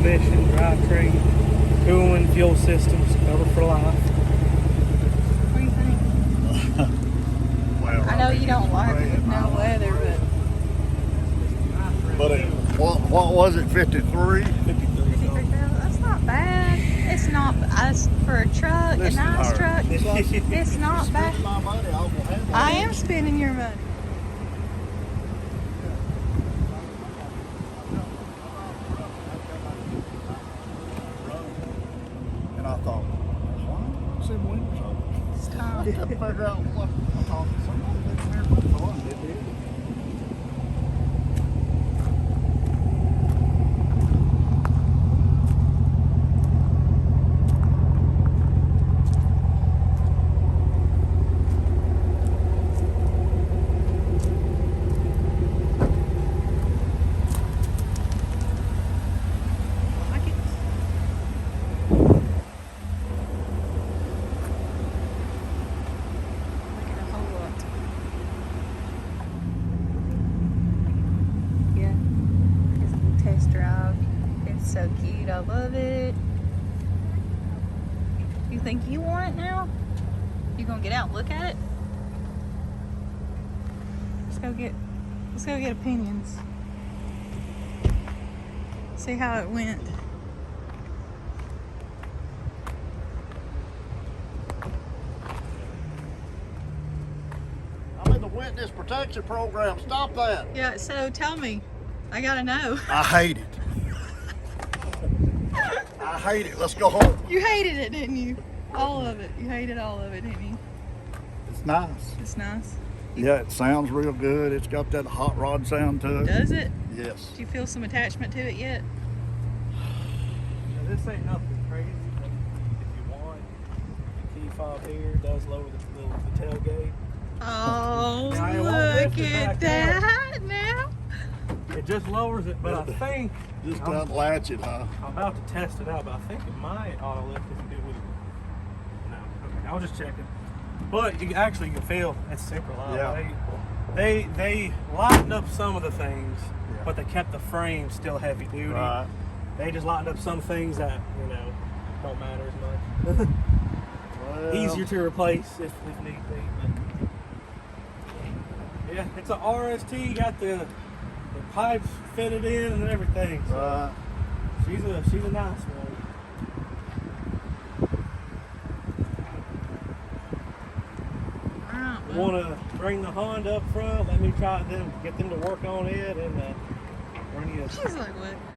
transmission, drivetrain, cooling, fuel systems, covered for life. What do you think? Well, I know you don't like it with no weather, but what was it, 53? 53,000, that's not bad. It's not, for a truck, Listen a to nice her. truck, it's not bad. Spend my money, I will have I one. am spending your money. And I thought, why? See windows open. It's I time. couldn't figure out what. I thought somebody didn't hear my phone, did they? Like it. Like it a whole lot. Yeah, it's a little test drive. It's so cute. I love it. You think you want it now? You gonna get out and look at it? Let's go get opinions. See how it went. I'm in the witness protection program. Stop that. Yeah, so tell me. I gotta know. I hate it. I hate it. Let's go home. You hated it, didn't you? All of it. You hated all of it, didn't you? It's nice. It's nice. Yeah, it sounds real good. It's got that hot rod sound to it. Does it? Yes. Do you feel some attachment to it yet? Now, this ain't nothing crazy, but if you want, the key fob here does lower the tailgate. Oh, Now, it won't look lift it at back that now. It just lowers it, but I think Just I'm unlatch it, huh? about to test it out, but I think it might auto lift if you do with it. No, okay, I was just checking. But you actually can feel it's super loud. Yeah. They lightened up some of the things, Yeah. but they kept the frame still heavy duty. Right. They just lightened up some things that don't matter as much. Well, Easier to replace if need be. But yeah, it's a RST. Got the pipes fitted in and everything. So Right. she's a nice one. All right, well, Want to bring the Honda up front? Let me try them, get them to work on it, and bring you. she's like, what?